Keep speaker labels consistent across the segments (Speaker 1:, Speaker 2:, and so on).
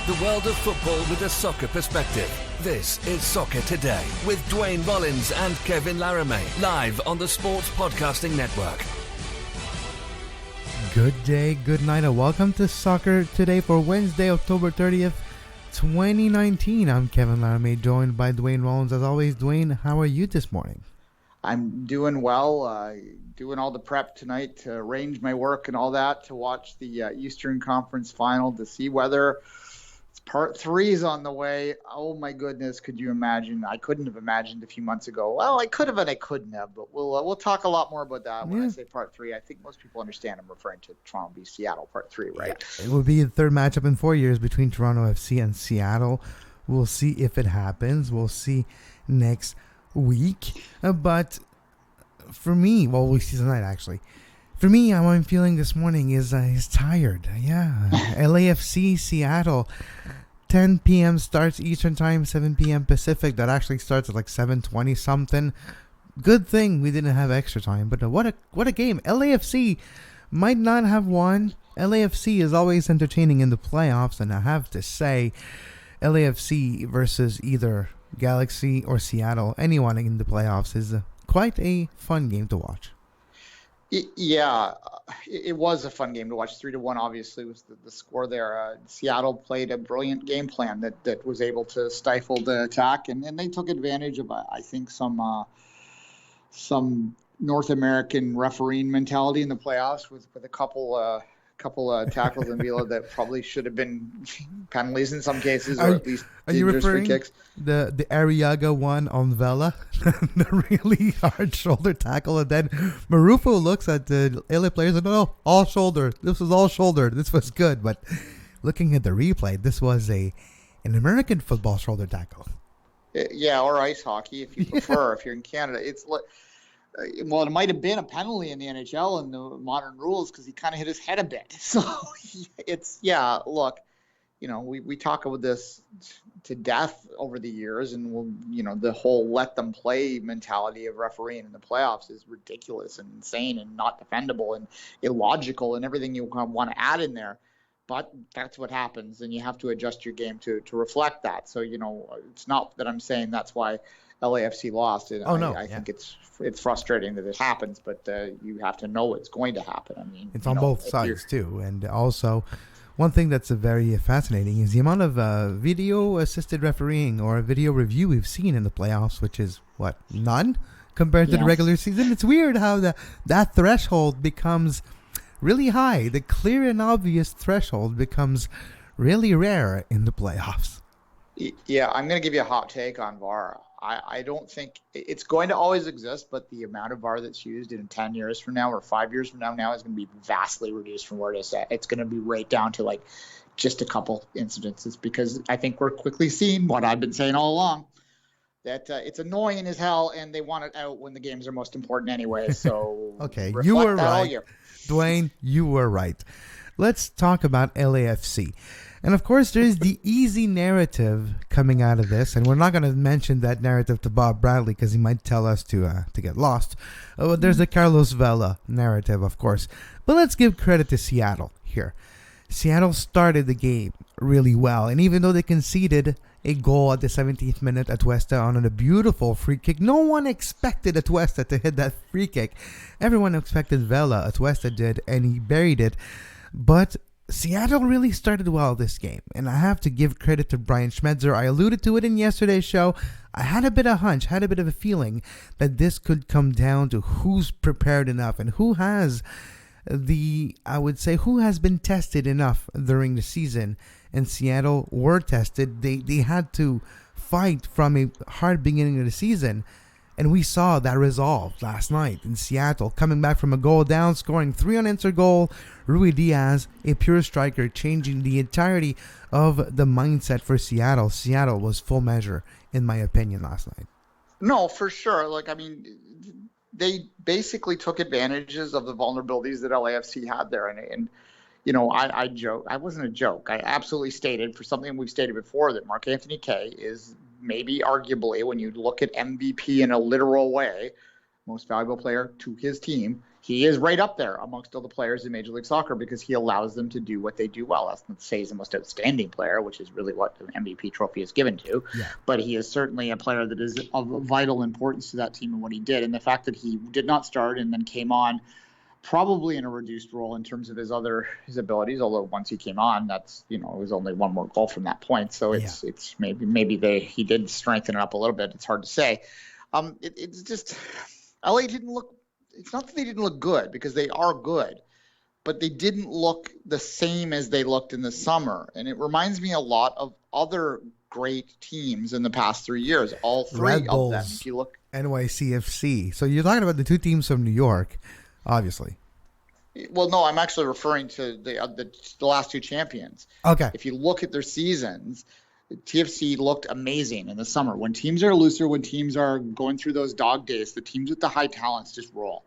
Speaker 1: The world of football with a soccer perspective. This is Soccer Today with Duane Rollins and Kevin Laramee, live on the Sports Podcasting Network.
Speaker 2: Good day, good night, and welcome to Soccer Today for Wednesday, October 30th, 2019. I'm Kevin Laramee, joined by Duane Rollins. As always, Duane, how are you this morning?
Speaker 3: I'm doing well, doing all the prep tonight to arrange my work and all that to watch the Eastern Conference Final to see whether Part 3 is on the way. Oh my goodness, could you imagine? I couldn't have imagined a few months ago. Well, I could have and I couldn't have, but we'll talk a lot more about that when I say Part 3. I think most people understand I'm referring to Toronto v Seattle Part 3, right?
Speaker 2: Yeah. It will be the third matchup in 4 years between Toronto FC and Seattle. We'll see if it happens. We'll see next week. But for me, well, we'll see tonight actually. For me, how I'm feeling this morning is tired. Yeah. LAFC, Seattle. 10 p.m. starts Eastern Time, 7 p.m. Pacific. That actually starts at like 7:20 something. Good thing we didn't have extra time. But what a game. LAFC might not have won. LAFC is always entertaining in the playoffs. And I have to say, LAFC versus either Galaxy or Seattle, anyone in the playoffs, is quite a fun game to watch.
Speaker 3: Yeah, it was a fun game to watch. 3-1, obviously, was the score there. Seattle played a brilliant game plan that was able to stifle the attack, and they took advantage of, I think, some North American refereeing mentality in the playoffs with a couple tackles in Vila that probably should have been penalties in some cases, or at least dangerous free kicks.
Speaker 2: The Arriaga one on Vela, the really hard shoulder tackle, and then Marufo looks at the LA players and no, all shoulder. This was all shoulder. This was good, but looking at the replay, this was an American football shoulder tackle.
Speaker 3: Yeah, or ice hockey if you prefer. If you're in Canada, it's like. Well, it might have been a penalty in the NHL in the modern rules because he kind of hit his head a bit. So look, we talk about this to death over the years, and the whole let them play mentality of refereeing in the playoffs is ridiculous and insane and not defendable and illogical and everything you want to add in there. But that's what happens, and you have to adjust your game to reflect that. So, it's not that I'm saying that's why LAFC lost. I think it's frustrating that it happens, but you have to know it's going to happen. I mean,
Speaker 2: it's on both sides too, and also one thing that's very fascinating is the amount of video-assisted refereeing or video review we've seen in the playoffs, which is none compared to the regular season. It's weird how that threshold becomes really high. The clear and obvious threshold becomes really rare in the playoffs.
Speaker 3: Yeah, I'm going to give you a hot take on VAR. I don't think it's going to always exist, but the amount of VAR that's used in 10 years from now or 5 years from now is going to be vastly reduced from where it is at. It's going to be right down to just a couple incidences, because I think we're quickly seeing what I've been saying all along, that it's annoying as hell and they want it out when the games are most important anyway. So
Speaker 2: okay, you were right. Duane, you were right. Let's talk about LAFC. And of course, there's the easy narrative coming out of this, and we're not going to mention that narrative to Bob Bradley because he might tell us to get lost. There's the Carlos Vela narrative, of course. But let's give credit to Seattle here. Seattle started the game really well, and even though they conceded a goal at the 17th minute, Atuesta on a beautiful free kick, no one expected Atuesta to hit that free kick. Everyone expected Vela. Atuesta did, and he buried it. But Seattle really started well this game, and I have to give credit to Brian Schmetzer. I alluded to it in yesterday's show. I had a bit of a hunch, had a bit of a feeling that this could come down to who's prepared enough and who has who has been tested enough during the season. And Seattle were tested. They had to fight from a hard beginning of the season. And we saw that resolve last night in Seattle, coming back from a goal down, scoring 3 unanswered goal. Rui Diaz, a pure striker, changing the entirety of the mindset for Seattle. Seattle was full measure, in my opinion, last night.
Speaker 3: No, for sure. They basically took advantages of the vulnerabilities that LAFC had there. And I joke. I wasn't a joke. I absolutely stated, for something we've stated before, that Marc-Anthony Kaye is maybe arguably, when you look at MVP in a literal way, most valuable player to his team. he is right up there amongst all the players in Major League Soccer because he allows them to do what they do well. That's not to say he's the most outstanding player, which is really what the MVP trophy is given to. Yeah. But he is certainly a player that is of vital importance to that team and what he did. And the fact that he did not start and then came on probably in a reduced role in terms of his abilities, although once he came on, that's, it was only one more goal from that point. So it's maybe he did strengthen it up a little bit. It's hard to say. It's just LA didn't look. It's not that they didn't look good, because they are good, but they didn't look the same as they looked in the summer. And it reminds me a lot of other great teams in the past 3 years. All three
Speaker 2: Red Bulls,
Speaker 3: of them. If you look,
Speaker 2: NYCFC. So you're talking about the two teams from New York, obviously.
Speaker 3: Well, no, I'm actually referring to the last two champions.
Speaker 2: Okay.
Speaker 3: If you look at their seasons, TFC looked amazing in the summer. When teams are looser, when teams are going through those dog days, the teams with the high talents just roll.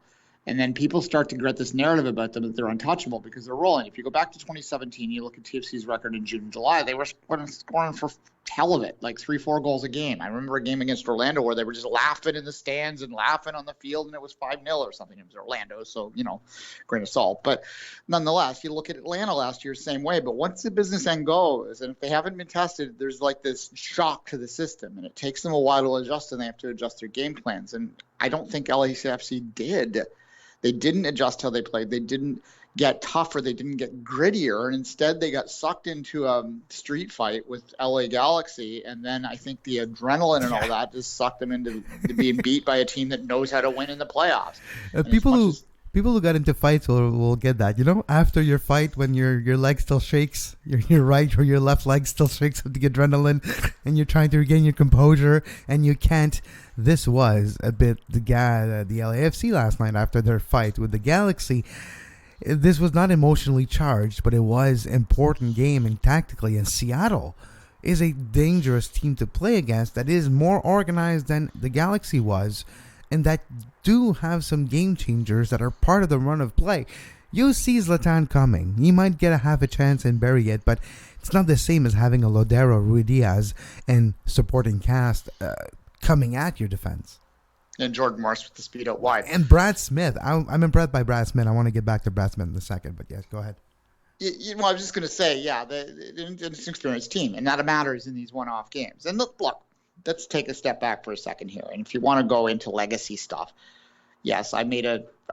Speaker 3: And then people start to get this narrative about them that they're untouchable because they're rolling. If you go back to 2017, you look at TFC's record in June and July, they were scoring for hell of it, like 3-4 goals a game. I remember a game against Orlando where they were just laughing in the stands and laughing on the field, and it was 5-0 or something. It was Orlando, so, grain of salt. But nonetheless, you look at Atlanta last year, same way. But once the business end goes, and if they haven't been tested, there's like this shock to the system, and it takes them a while to adjust, and they have to adjust their game plans. And I don't think LAFC did. They didn't adjust how they played. They didn't get tougher. They didn't get grittier. And instead, they got sucked into a street fight with LA Galaxy. And then I think the adrenaline and all that just sucked them into being beat by a team that knows how to win in the playoffs.
Speaker 2: People who got into fights will get that. After your fight, when your leg still shakes, your right or your left leg still shakes with the adrenaline, and you're trying to regain your composure, and you can't. This was a bit the LAFC last night after their fight with the Galaxy. This was not emotionally charged, but it was important game and tactically. And Seattle is a dangerous team to play against that is more organized than the Galaxy was, and that do have some game changers that are part of the run of play. You see Zlatan coming. He might get a half a chance and bury it, but it's not the same as having a Lodero, Rui Diaz, and supporting cast coming at your defense.
Speaker 3: And Jordan Morris with the speed out wide.
Speaker 2: And Brad Smith. I'm impressed by Brad Smith. I want to get back to Brad Smith in a second, but yes, go ahead.
Speaker 3: Well, I was just going to say, it's an experienced team, and that matters in these one-off games. And look, let's take a step back for a second here. And if you want to go into legacy stuff, yes, I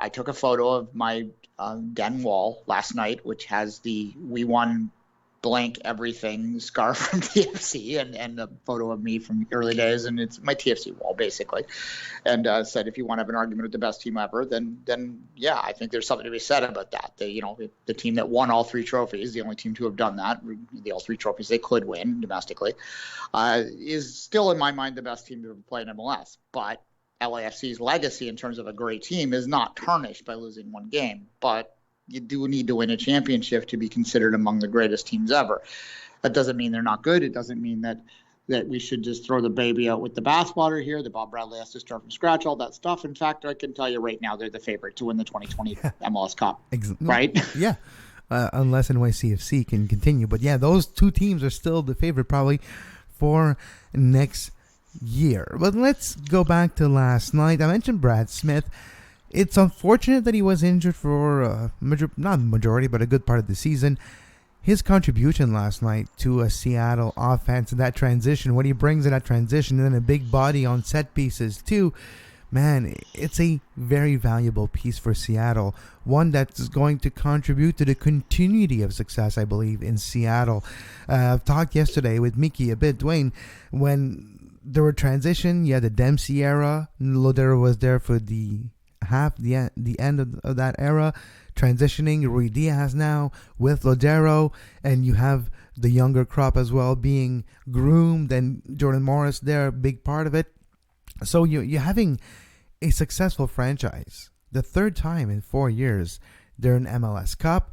Speaker 3: took a photo of my den wall last night, which has the "We Won Blank Everything" scarf from TFC and a photo of me from early days, and it's my TFC wall basically. And said, if you want to have an argument with the best team ever, then yeah, I think there's something to be said about that. The team that won all three trophies, the only team to have done that, all three trophies they could win domestically, is still in my mind the best team to ever play in MLS. But LAFC's legacy in terms of a great team is not tarnished by losing one game, but you do need to win a championship to be considered among the greatest teams ever. That doesn't mean they're not good. It doesn't mean that we should just throw the baby out with the bathwater here, that Bob Bradley has to start from scratch, all that stuff. In fact, I can tell you right now, they're the favorite to win the 2020 MLS Cup, right?
Speaker 2: Yeah, unless NYCFC can continue. But yeah, those two teams are still the favorite probably for next year. But let's go back to last night. I mentioned Brad Smith. It's unfortunate that he was injured for not majority, but a good part of the season. His contribution last night to a Seattle offense and that transition, what he brings in that transition, and then a big body on set pieces too, man, it's a very valuable piece for Seattle. One that's going to contribute to the continuity of success, I believe, in Seattle. I've talked yesterday with Mickey a bit, Duane, when there were transition, you had the Dempsey era, Lodero was there for the end of that era, transitioning Rui Diaz now with Lodero, and you have the younger crop as well being groomed, and Jordan Morris there, a big part of it. So you're having a successful franchise, the third time in 4 years they're in MLS Cup.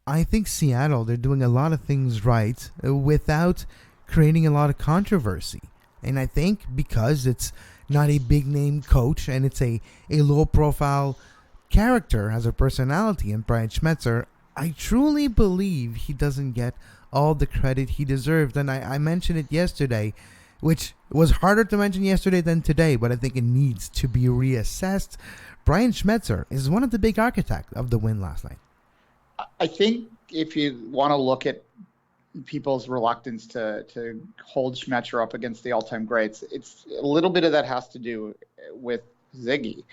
Speaker 2: I think Seattle, they're doing a lot of things right without creating a lot of controversy, and I think because it's not a big name coach, and it's a low profile character, has a personality in Brian Schmetzer, I truly believe he doesn't get all the credit he deserves. And I mentioned it yesterday, which was harder to mention yesterday than today, but I think it needs to be reassessed Brian Schmetzer is one of the big architects of the win last night.
Speaker 3: I think if you want to look at people's reluctance to hold Schmetzer up against the all-time greats, it's a little bit of that has to do with Ziggy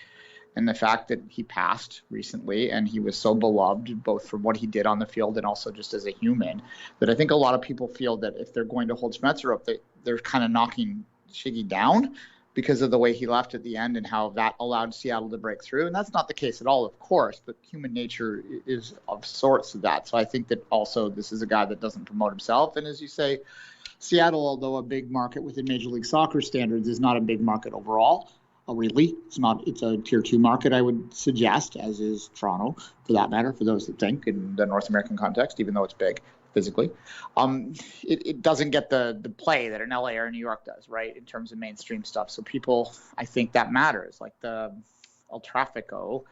Speaker 3: and the fact that he passed recently and he was so beloved both for what he did on the field and also just as a human, that I think a lot of people feel that if they're going to hold Schmetzer up, they're kind of knocking Shiggy down because of the way he left at the end and how that allowed Seattle to break through. And that's not the case at all, of course, but human nature is of sorts of that. So I think that also this is a guy that doesn't promote himself. And as you say, Seattle, although a big market within Major League Soccer standards, is not a big market overall. Really, it's a tier 2 market, I would suggest, as is Toronto, for that matter, for those that think in the North American context, even though it's big physically. It doesn't get the play that an LA or New York does, right, in terms of mainstream stuff. So people, I think that matters. Like the El Tráfico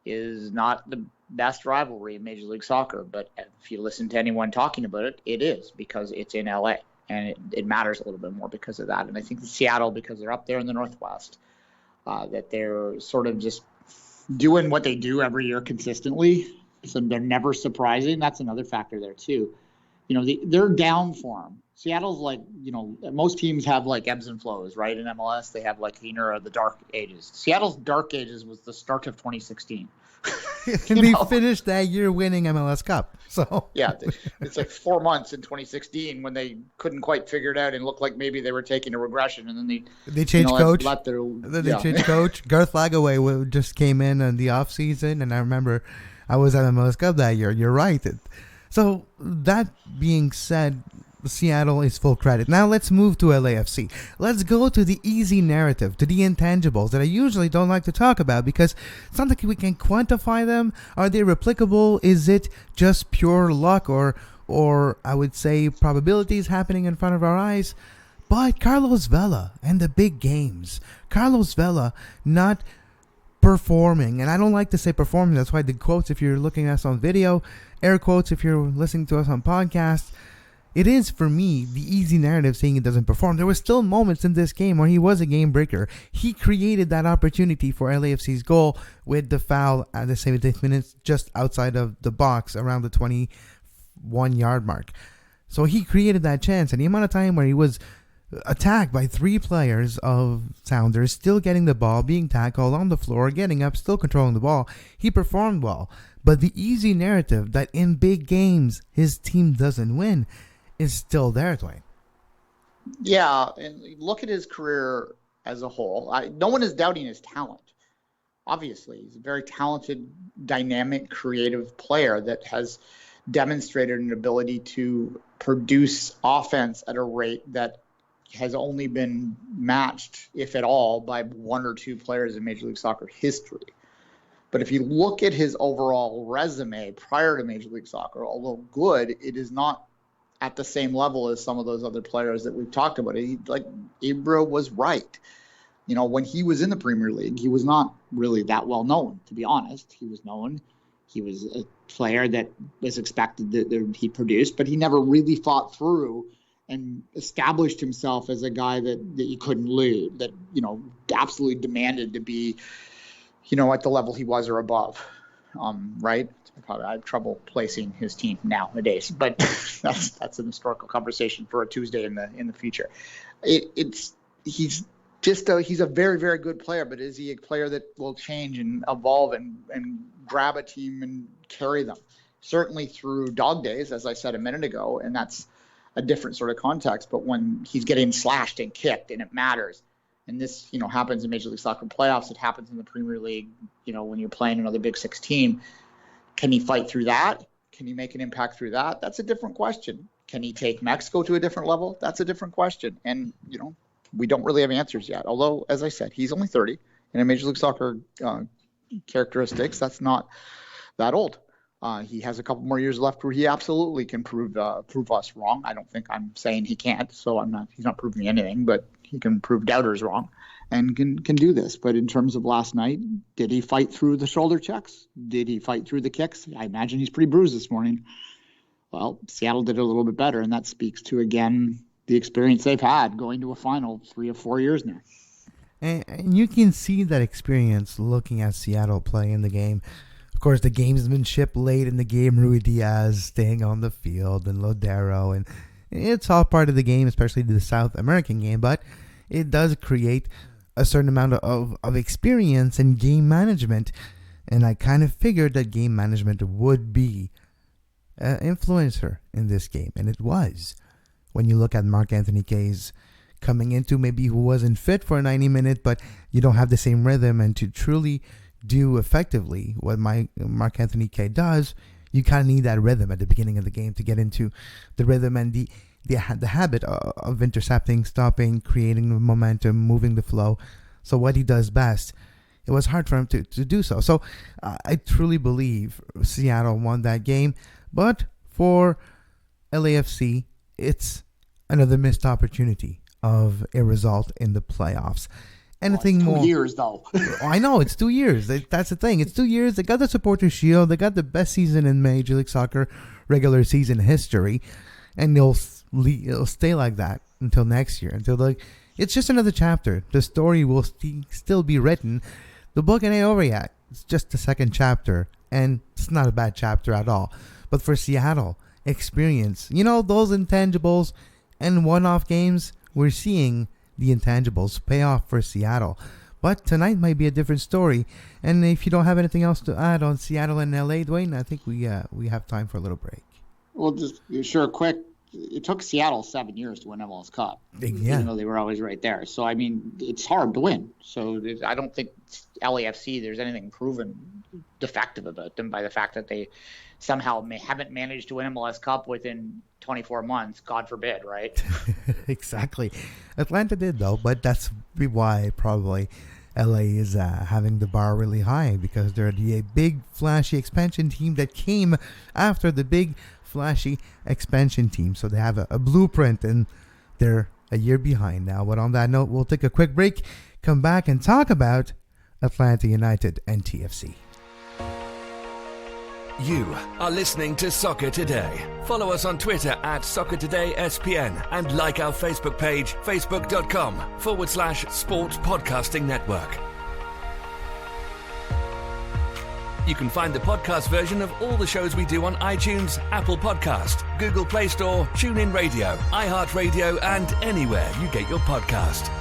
Speaker 3: is not the best rivalry in Major League Soccer, but if you listen to anyone talking about it, it is, because it's in LA, and it matters a little bit more because of that. And I think Seattle, because they're up there in the Northwest, that they're sort of just doing what they do every year consistently. So they're never surprising. That's another factor there too. They're down form. Seattle's like, most teams have like ebbs and flows, right? In MLS, they have like the dark ages. Seattle's dark ages was the start of 2016.
Speaker 2: And they finished that year winning MLS Cup. So
Speaker 3: yeah, it's like 4 months in 2016 when they couldn't quite figure it out and looked like maybe they were taking a regression, and then they changed
Speaker 2: coach. They changed coach. Garth Lagaway just came in the off season, and I remember I was at MLS Cup that year. You're right. So that being said, Seattle is full credit. Now let's move to LAFC. Let's go to the easy narrative, to the intangibles that I usually don't like to talk about because it's not like we can quantify them. Are they replicable? Is it just pure luck or I would say probabilities happening in front of our eyes? But Carlos Vela and the big games. Carlos Vela not performing, and I don't like to say performing. That's why the quotes, if you're looking at us on video, air quotes if you're listening to us on podcast. It is, for me, the easy narrative saying he doesn't perform. There were still moments in this game where he was a game breaker. He created that opportunity for LAFC's goal with the foul at the 70th minute just outside of the box around the 21-yard mark. So he created that chance. And the amount of time where he was attacked by 3 players of Sounders, still getting the ball, being tackled on the floor, getting up, still controlling the ball, he performed well. But the easy narrative that in big games his team doesn't win is still there, Duane.
Speaker 3: Yeah, and look at his career as a whole. No one is doubting his talent. Obviously, he's a very talented, dynamic, creative player that has demonstrated an ability to produce offense at a rate that has only been matched, if at all, by 1 or 2 players in Major League Soccer history. But if you look at his overall resume prior to Major League Soccer, although good, it is not at the same level as some of those other players that we've talked about. Ibra was right. When he was in the Premier League, he was not really that well known, to be honest. He was known. He was a player that was expected that he produced, but he never really fought through and established himself as a guy that you couldn't lose, that, absolutely demanded to be, at the level he was or above. Right? I have trouble placing his team nowadays, but that's an historical conversation for a Tuesday in the future. He's a very, very good player, but is he a player that will change and evolve and grab a team and carry them? Certainly through dog days, as I said a minute ago, and that's a different sort of context. But when he's getting slashed and kicked and it matters, and this happens in Major League Soccer playoffs, it happens in the Premier League. When you're playing another Big Six team. Can he fight through that? Can he make an impact through that? That's a different question. Can he take Mexico to a different level? That's a different question. And, we don't really have answers yet. Although, as I said, he's only 30. And in Major League Soccer characteristics, that's not that old. He has a couple more years left where he absolutely can prove us wrong. I don't think I'm saying he can't, so he's not proving me anything, but he can prove doubters wrong and can do this. But in terms of last night, did he fight through the shoulder checks? Did he fight through the kicks? I imagine he's pretty bruised this morning. Well, Seattle did it a little bit better, and that speaks to, again, the experience they've had going to a final 3 or 4 years now.
Speaker 2: And you can see that experience looking at Seattle play in the game. Of course, the gamesmanship late in the game, Rui Diaz staying on the field and Lodero, and it's all part of the game, especially the South American game, but it does create a certain amount of experience in game management. And I kind of figured that game management would be an influencer in this game, and it was. When you look at Marc-Anthony Kaye's coming into, maybe who wasn't fit for a 90-minute, but you don't have the same rhythm, and to truly do effectively what Marc-Anthony Kaye does, you kind of need that rhythm at the beginning of the game to get into the rhythm and the habit of intercepting, stopping, creating the momentum, moving the flow. So what he does best, it was hard for him to do so. So I truly believe Seattle won that game. But for LAFC, it's another missed opportunity of a result in the playoffs. Anything more?
Speaker 3: 2 years, though.
Speaker 2: I know, it's 2 years. That's the thing. It's 2 years. They got the Supporters' Shield. They got the best season in Major League Soccer regular season history. And it'll stay like that until next year. It's just another chapter. The story will still be written. The book ain't over yet. It's just the second chapter. And it's not a bad chapter at all. But for Seattle, experience, those intangibles and one-off games, we're seeing the intangibles pay off for Seattle. But tonight might be a different story. And if you don't have anything else to add on Seattle and LA, Duane, I think we have time for a little break.
Speaker 3: Well, just sure, quick. It took Seattle 7 years to win MLS Cup, even though they were always right there. So, I mean, it's hard to win. So I don't think LAFC, there's anything proven defective about them by the fact that they somehow haven't managed to win MLS Cup within 24 months. God forbid, right?
Speaker 2: Exactly. Atlanta did, though, but that's why probably LA is having the bar really high, because they're the big, flashy expansion team that came after the big, flashy expansion team. So they have a blueprint, and they're a year behind now. But on that note, we'll take a quick break, come back and talk about Atlanta United and TFC.
Speaker 1: You are listening to Soccer Today. Follow us on Twitter at SoccerTodaySPN and like our Facebook page, facebook.com/Sports Podcasting Network. You can find the podcast version of all the shows we do on iTunes, Apple Podcast, Google Play Store, TuneIn Radio, iHeartRadio, and anywhere you get your podcast.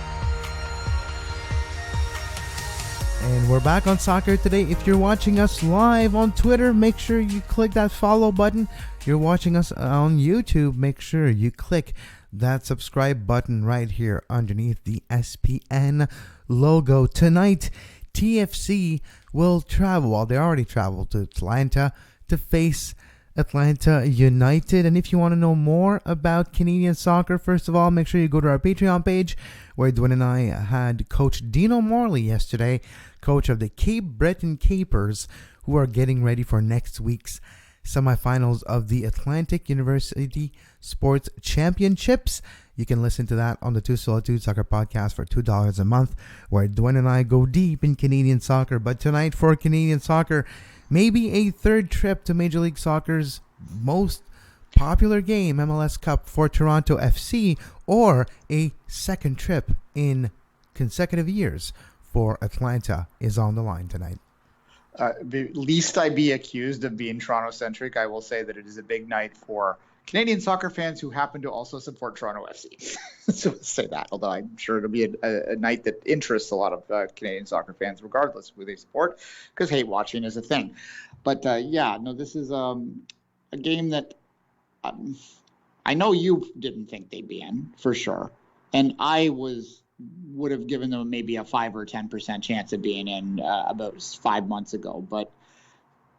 Speaker 2: And we're back on Soccer Today. If you're watching us live on Twitter, make sure you click that follow button. If you're watching us on YouTube, make sure you click that subscribe button right here underneath the SPN logo. Tonight, TFC will travel. Well, they already traveled to Atlanta to face Atlanta United. And if you want to know more about Canadian soccer, first of all, make sure you go to our Patreon page, where Duane and I had Coach Dino Morley yesterday, coach of the Cape Breton Capers, who are getting ready for next week's semifinals of the Atlantic University Sports Championships. You can listen to that on the Two Solitude Soccer Podcast for $2 a month, where Duane and I go deep in Canadian soccer. But tonight, for Canadian soccer, maybe a third trip to Major League Soccer's most popular game, MLS Cup, for Toronto FC, or a second trip in consecutive years for Atlanta is on the line tonight.
Speaker 3: Least I be accused of being Toronto-centric, I will say that it is a big night for Canadian soccer fans who happen to also support Toronto FC. So let's say that, although I'm sure it'll be a night that interests a lot of Canadian soccer fans, regardless of who they support, because hate watching is a thing. But this is a game that I know you didn't think they'd be in, for sure. And I would have given them maybe a 5 or 10% chance of being in about 5 months ago. But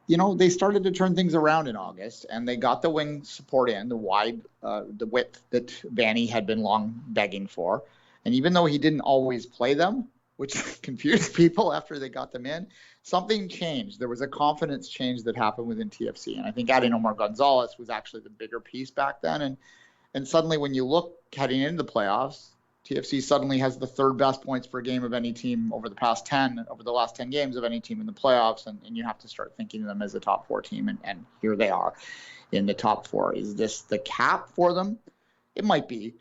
Speaker 3: they started to turn things around in August, and they got the wing support in, the width that Vanny had been long begging for. And even though he didn't always play them, which confused people after they got them in, something changed. There was a confidence change that happened within TFC. And I think adding Omar Gonzalez was actually the bigger piece back then. And suddenly when you look heading into the playoffs, TFC suddenly has the third best points per game of any team over the last 10 games of any team in the playoffs. And you have to start thinking of them as a top 4 team. And here they are in the top 4. Is this the cap for them? It might be.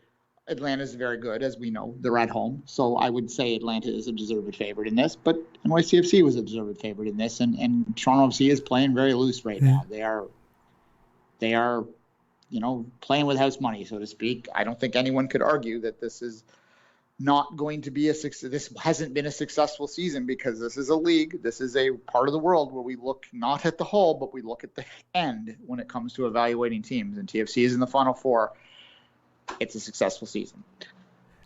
Speaker 3: Atlanta's very good, as we know. They're at home. So I would say Atlanta is a deserved favorite in this. But NYCFC was a deserved favorite in this. And Toronto FC is playing very loose right now. They are, playing with house money, so to speak. I don't think anyone could argue that this is not going to be a success. This hasn't been a successful season because this is a league. This is a part of the world where we look not at the whole, but we look at the end when it comes to evaluating teams. And TFC is in the Final Four. It's a successful season.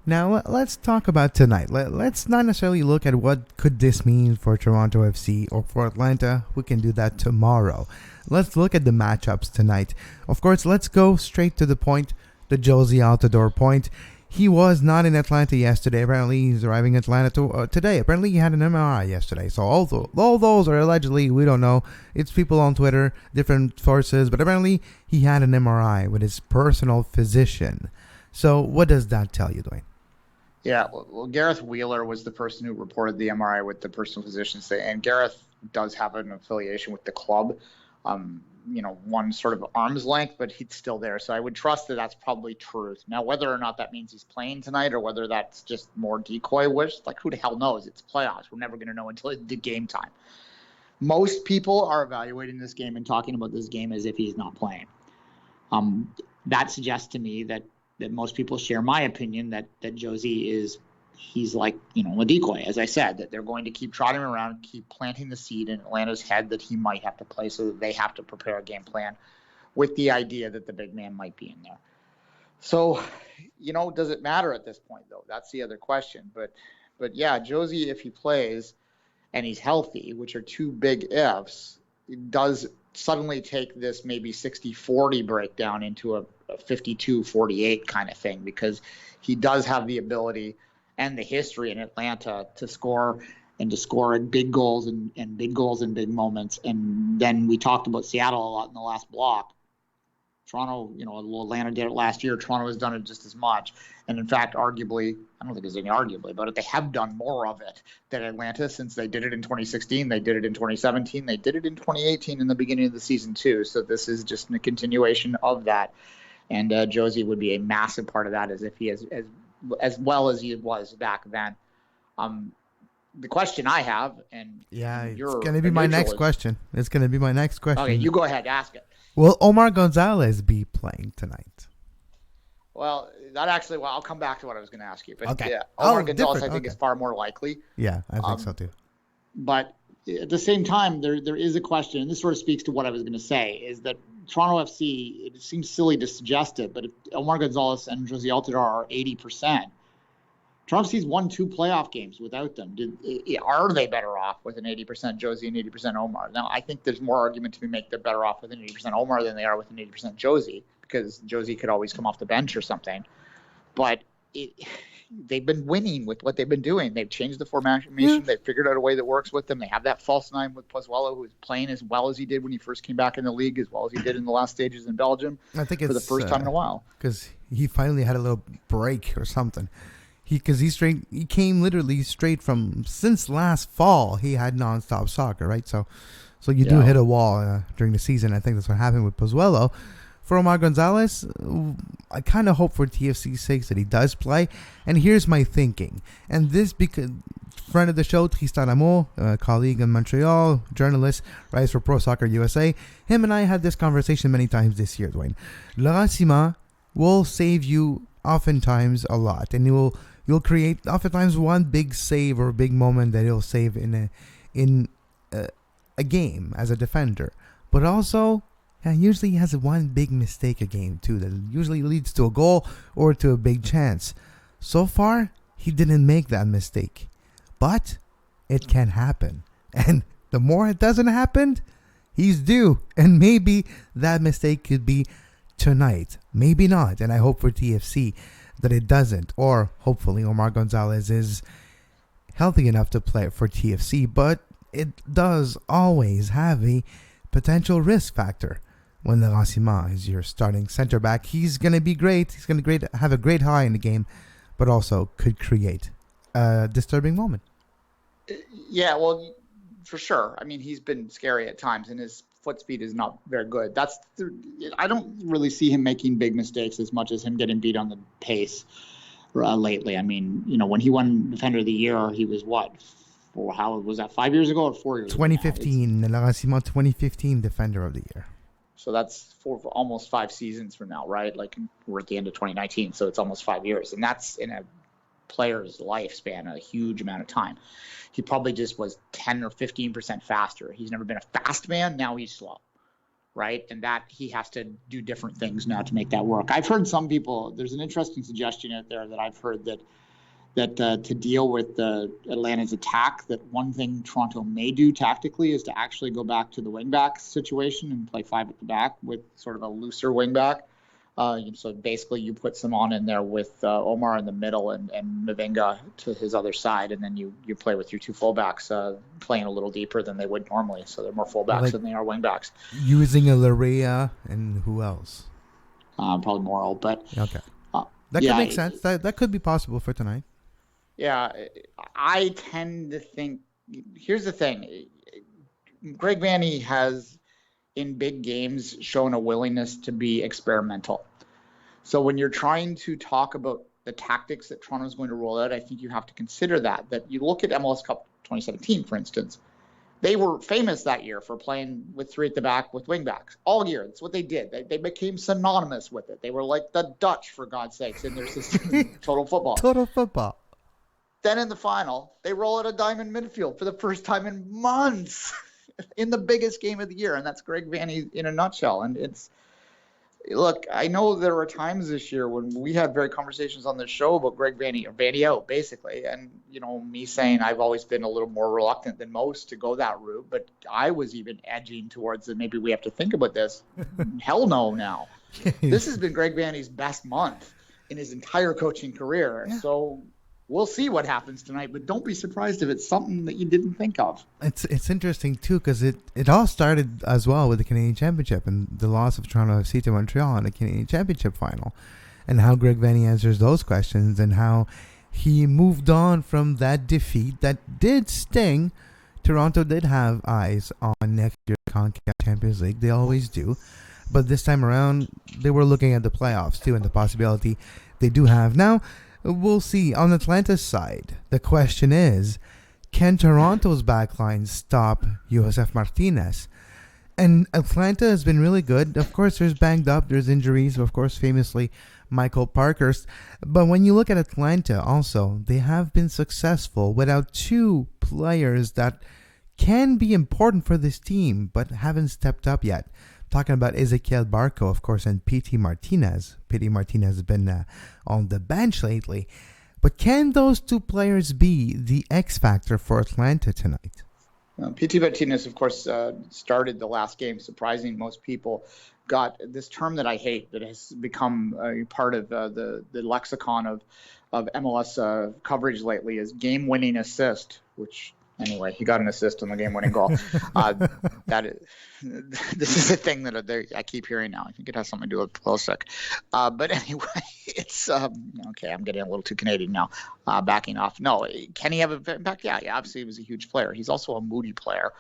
Speaker 2: Now, let's talk about tonight. Let's not necessarily look at what could this mean for Toronto FC or for Atlanta. We can do that tomorrow. Let's look at the matchups tonight. Of course, let's go straight to the point, the Josie Altidore point. He was not in Atlanta yesterday. Apparently, he's arriving in Atlanta today. Apparently, he had an MRI yesterday. So all those are allegedly, we don't know. It's people on Twitter, different sources. But apparently, he had an MRI with his personal physician. So what does that tell you, Duane?
Speaker 3: Yeah, well, Gareth Wheeler was the person who reported the MRI with the personal physician. And Gareth does have an affiliation with the club. One sort of arm's length, but he's still there. So I would trust that that's probably truth. Now, whether or not that means he's playing tonight or whether that's just more decoy wish, who the hell knows? It's playoffs. We're never going to know until the game time. Most people are evaluating this game and talking about this game as if he's not playing. That suggests to me that most people share my opinion that Josie he's like, a decoy, as I said, that they're going to keep trotting him around, keep planting the seed in Atlanta's head that he might have to play so that they have to prepare a game plan with the idea that the big man might be in there. So, does it matter at this point, though? That's the other question. But yeah, Josie, if he plays and he's healthy, which are two big ifs, it does suddenly take this maybe 60-40 breakdown into a 52-48 kind of thing, because he does have the ability and the history in Atlanta to score in big goals and big goals in big moments. And then we talked about Seattle a lot in the last block. Toronto, Atlanta did it last year. Toronto has done it just as much. And in fact, arguably, I don't think there's any arguably about it, they have done more of it than Atlanta since they did it in 2016. They did it in 2017. They did it in 2018 in the beginning of the season too. So this is just a continuation of that. And Josie would be a massive part of that, as if he is as well as he was back then. The question I have, and
Speaker 2: it's going to be my next question. It's going to be my next question.
Speaker 3: Okay, you go ahead, ask it.
Speaker 2: Will Omar Gonzalez be playing tonight?
Speaker 3: Well, I'll come back to what I was going to ask you. But
Speaker 2: okay.
Speaker 3: Yeah, Omar Gonzalez, I think, is far more likely.
Speaker 2: Yeah, I think so too.
Speaker 3: But at the same time, there is a question, and this sort of speaks to what I was going to say, is that Toronto FC, it seems silly to suggest it, but if Omar Gonzalez and Josie Altidore are 80%, Toronto FC's won 2 playoff games without them. Are they better off with an 80% Josie and 80% Omar? Now, I think there's more argument to be made they're better off with an 80% Omar than they are with an 80% Josie, because Josie could always come off the bench or something. But they've been winning with what they've been doing. They've changed the formation. Yeah. They've figured out a way that works with them. They have that false nine with Pozuelo, who is playing as well as he did when he first came back in the league, as well as he did in the last stages in Belgium.
Speaker 2: I think
Speaker 3: for the first time in a while.
Speaker 2: Because he finally had a little break or something. He came literally straight from, since last fall, he had nonstop soccer, right? So you do hit a wall during the season. I think that's what happened with Pozuelo. For Omar Gonzalez, I kind of hope for TFC's sake that he does play. And here's my thinking. And this because friend of the show, Tristan Amour, a colleague in Montreal, journalist, writes for Pro Soccer USA. Him and I had this conversation many times this year, Duane. Laurent Simon will save you oftentimes a lot. And you'll create oftentimes one big save or big moment that he'll save in a game as a defender. But also, usually he has one big mistake a game too that usually leads to a goal or to a big chance. So far, he didn't make that mistake. But it can happen. And the more it doesn't happen, he's due. And maybe that mistake could be tonight. Maybe not. And I hope for TFC that it doesn't. Or hopefully Omar Gonzalez is healthy enough to play for TFC. But it does always have a potential risk factor. When Laurent Simon is your starting center back, he's going to be great. He's going to have a great high in the game, but also could create a disturbing moment.
Speaker 3: Yeah, well, for sure. I mean, he's been scary at times, and his foot speed is not very good. I don't really see him making big mistakes as much as him getting beat on the pace lately. I mean, when he won Defender of the Year, he was what? How was that? 5 years ago or 4 years
Speaker 2: 2015, Laramee 2015 Defender of the Year.
Speaker 3: So that's for almost 5 seasons from now, right? Like we're at the end of 2019, so it's almost 5 years, and that's in a player's lifespan, a huge amount of time. He probably just was 10 or 15% faster. He's never been a fast man. Now he's slow, right? And that he has to do different things now to make that work. I've heard some people, there's an interesting suggestion out there that I've heard that to deal with Atlanta's attack, that one thing Toronto may do tactically is to actually go back to the wingback situation and play 5 at the back with sort of a looser wingback. So basically you put Simon in there with Omar in the middle and Mavinga to his other side, and then you play with your 2 fullbacks playing a little deeper than they would normally. So they're more fullbacks than they are wingbacks.
Speaker 2: Using a Larea and who else?
Speaker 3: Probably Morrow, but...
Speaker 2: Okay. That could make sense. That could be possible for tonight.
Speaker 3: Yeah, I tend to think, here's the thing. Greg Vanney has, in big games, shown a willingness to be experimental. So when you're trying to talk about the tactics that Toronto's going to roll out, I think you have to consider that you look at MLS Cup 2017, for instance. They were famous that year for playing with 3 at the back with wingbacks all year. That's what they did. They became synonymous with it. They were like the Dutch, for God's sakes, in their system. Total football.
Speaker 2: Total football.
Speaker 3: Then in the final, they roll out a diamond midfield for the first time in months in the biggest game of the year. And that's Greg Vanney in a nutshell. And look, I know there were times this year when we had very conversations on this show about Greg Vanney, or Vanney out, basically. And, me saying I've always been a little more reluctant than most to go that route. But I was even edging towards that maybe we have to think about this. Hell no now. This has been Greg Vanney's best month in his entire coaching career. Yeah. So we'll see what happens tonight, but don't be surprised if it's something that you didn't think of.
Speaker 2: It's interesting, too, because it all started as well with the Canadian Championship and the loss of Toronto FC to Montreal in the Canadian Championship final, and how Greg Vanney answers those questions and how he moved on from that defeat that did sting. Toronto did have eyes on next year's CONCACAF Champions League. They always do. But this time around, they were looking at the playoffs, too, and the possibility they do have. Now, we'll see. On Atlanta's side, the question is, can Toronto's backline stop Josef Martinez? And Atlanta has been really good. Of course, there's banged up. There's injuries. Of course, famously, Michael Parkhurst. But when you look at Atlanta also, they have been successful without 2 players that can be important for this team, but haven't stepped up yet. Talking about Ezequiel Barco, of course, and P.T. Martinez. P.T. Martinez has been on the bench lately. But can those 2 players be the X factor for Atlanta tonight?
Speaker 3: P.T. Martinez, of course, started the last game, surprising most people. Got this term that I hate that has become a part of the lexicon of MLS coverage lately is game-winning assist, which... Anyway, he got an assist on the game-winning goal. This is a thing that I keep hearing now. I think it has something to do with Pulisic. But anyway, it's okay. I'm getting a little too Canadian now. Backing off. No, can he have an impact? Yeah, obviously he was a huge player. He's also a moody player.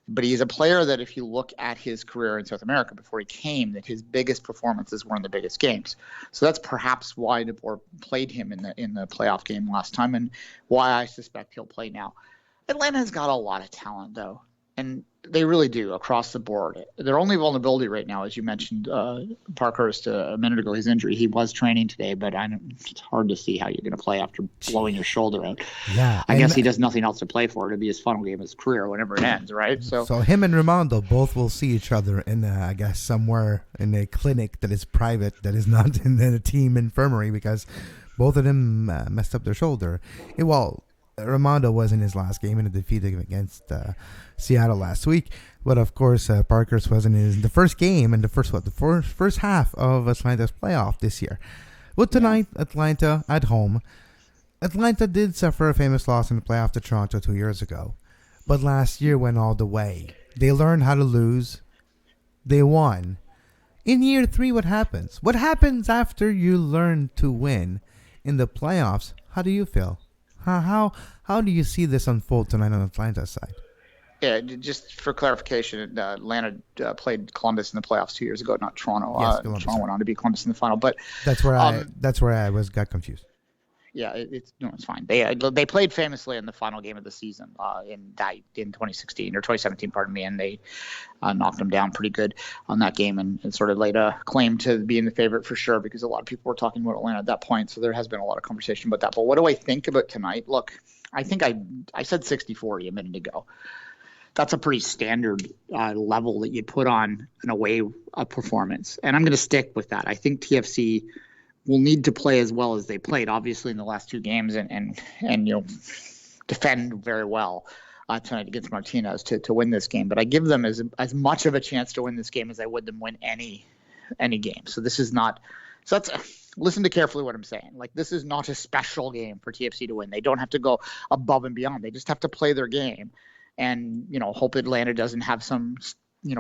Speaker 3: But he's a player that if you look at his career in South America before he came, that his biggest performances were in the biggest games. So that's perhaps why DeBoer played him in the playoff game last time, and why I suspect he'll play now. Atlanta's got a lot of talent, though, and they really do across the board. Their only vulnerability right now, as you mentioned, Parkhurst a minute ago, his injury. He was training today, but it's hard to see how you're going to play after blowing your shoulder out.
Speaker 2: Yeah,
Speaker 3: I guess he does nothing else to play for. It'll be his final game of his career whenever it ends, right?
Speaker 2: So him and Raimondo both will see each other in, I guess, somewhere in a clinic that is private, that is not in the team infirmary, because both of them messed up their shoulder. Raimondo was in his last game in a defeat against Seattle last week, but of course Parkhurst was in the first game and the first half of Atlanta's playoff this year. Well, tonight, Atlanta at home. Atlanta did suffer a famous loss in the playoff to Toronto 2 years ago, but last year went all the way. They learned how to lose. They won. In year 3, what happens? What happens after you learn to win in the playoffs? How do you feel? How do you see this unfold tonight on Atlanta's side?
Speaker 3: Yeah, just for clarification, Atlanta played Columbus in the playoffs 2 years ago, not Toronto.
Speaker 2: Yes,
Speaker 3: Toronto went on to beat Columbus in the final, but
Speaker 2: that's where I got confused.
Speaker 3: Yeah, it's fine. They played famously in the final game of the season in 2016 or 2017, pardon me, and they knocked them down pretty good on that game and sort of laid a claim to being the favorite for sure, because a lot of people were talking about Atlanta at that point. So there has been a lot of conversation about that. But what do I think about tonight? Look, I think I said 60-40 a minute ago. That's a pretty standard level that you put on an away performance. And I'm going to stick with that. I think TFC will need to play as well as they played, obviously, in the last two games and defend very well tonight against Martinez to win this game. But I give them as much of a chance to win this game as I would them win any game. So this is not – so listen to carefully what I'm saying. Like, this is not a special game for TFC to win. They don't have to go above and beyond. They just have to play their game. And, hope Atlanta doesn't have some,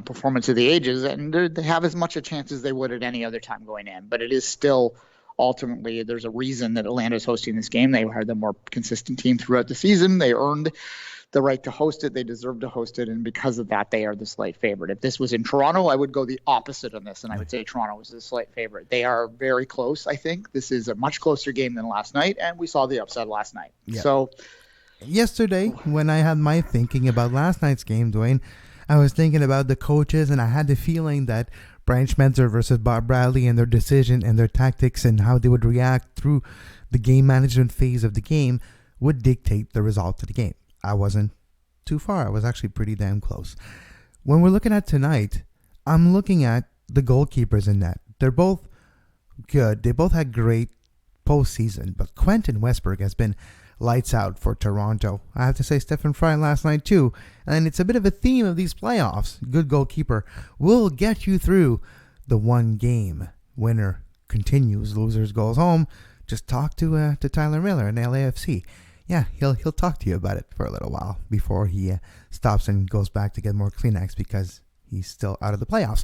Speaker 3: performance of the ages. And they have as much a chance as they would at any other time going in. But it is still, ultimately, there's a reason that Atlanta is hosting this game. They are the more consistent team throughout the season. They earned the right to host it. They deserve to host it. And because of that, they are the slight favorite. If this was in Toronto, I would go the opposite on this. And I would say Toronto was the slight favorite. They are very close, I think. This is a much closer game than last night. And we saw the upset last night.
Speaker 2: Yeah.
Speaker 3: So
Speaker 2: yesterday, when I had my thinking about last night's game, Duane, I was thinking about the coaches, and I had the feeling that Brian Schmetzer versus Bob Bradley and their decision and their tactics and how they would react through the game management phase of the game would dictate the result of the game. I wasn't too far. I was actually pretty damn close. When we're looking at tonight, I'm looking at the goalkeepers in net. They're both good. They both had great postseason, but Quentin Westberg has been lights out for Toronto. I have to say Stephen Fry last night too, and it's a bit of a theme of these playoffs. Good goalkeeper will get you through the one game. Winner continues, losers goes home. Just talk to Tyler Miller in LAFC. Yeah, he'll talk to you about it for a little while before he stops and goes back to get more Kleenex because he's still out of the playoffs.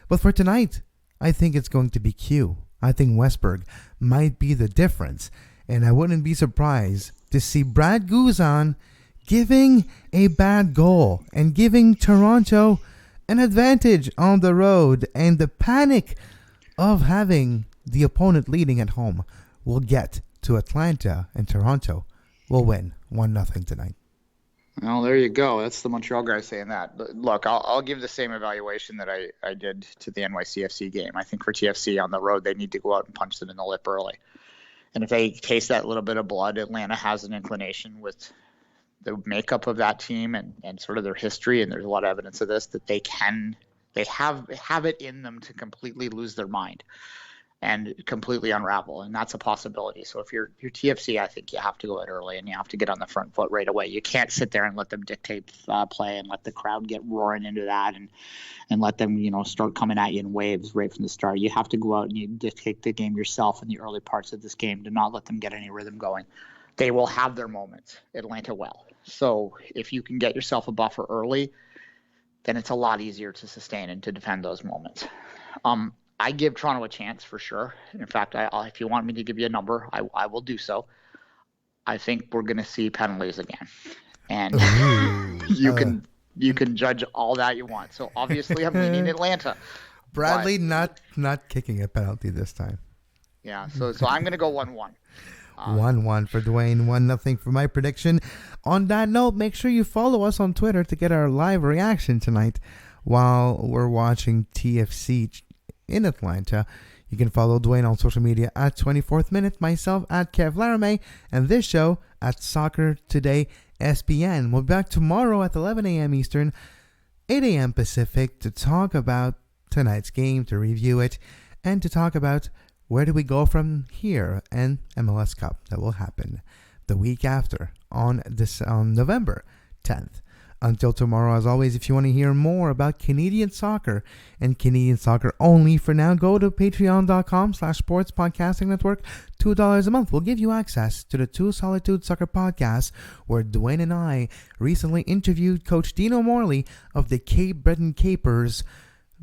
Speaker 2: But for tonight, I think it's going to be Q. I think Westberg might be the difference. And I wouldn't be surprised to see Brad Guzan giving a bad goal and giving Toronto an advantage on the road. And the panic of having the opponent leading at home will get to Atlanta, and Toronto will win 1-0 tonight.
Speaker 3: Well, there you go. That's the Montreal guy saying that. But look, I'll give the same evaluation that I did to the NYCFC game. I think for TFC on the road, they need to go out and punch them in the lip early. And if they taste that little bit of blood, Atlanta has an inclination with the makeup of that team and sort of their history, and there's a lot of evidence of this, that they have it in them to completely lose their mind and completely unravel, and that's a possibility. So if you're TFC, I think you have to go out early and you have to get on the front foot right away. You can't sit there and let them dictate play and let the crowd get roaring into that and let them start coming at you in waves right from the start. You have to go out and you dictate the game yourself in the early parts of this game to not let them get any rhythm going. They will have their moments. Atlanta will. So if you can get yourself a buffer early, then it's a lot easier to sustain and to defend those moments. I give Toronto a chance for sure. In fact, if you want me to give you a number, I will do so. I think we're going to see penalties again, and you can judge all that you want. So obviously, I'm leaning Atlanta.
Speaker 2: Bradley not kicking a penalty this time.
Speaker 3: Yeah, so I'm going to go 1-1.
Speaker 2: 1-1 for Duane, 1-0 for my prediction. On that note, make sure you follow us on Twitter to get our live reaction tonight while we're watching TFC in Atlanta. You can follow Duane on social media at 24th Minute, myself at Kev Laramee, and this show at Soccer Today SPN. We'll be back tomorrow at 11 a.m. Eastern, 8 a.m. Pacific to talk about tonight's game, to review it, and to talk about where do we go from here and MLS Cup that will happen the week after on November 10th. Until tomorrow, as always, if you want to hear more about Canadian soccer and Canadian soccer only, for now, go to patreon.com/sports podcasting network. $2 a month will give you access to the Two Solitude Soccer podcast, where Duane and I recently interviewed Coach Dino Morley of the Cape Breton Capers,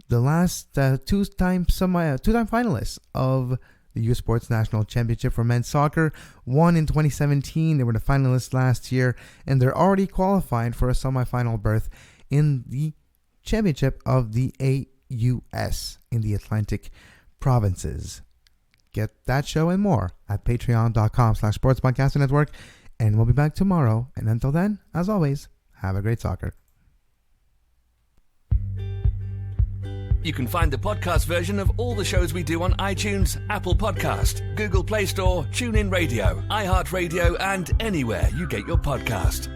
Speaker 2: the last two-time finalists of the U Sports National Championship for men's soccer. Won in 2017. They were the finalists last year, and they're already qualified for a semifinal berth in the championship of the AUS in the Atlantic provinces. Get that show and more at patreon.com/sportspodcasting network, and we'll be back tomorrow. And until then, as always, have a great soccer.
Speaker 1: You can find the podcast version of all the shows we do on iTunes, Apple Podcast, Google Play Store, TuneIn Radio, iHeartRadio, and anywhere you get your podcast.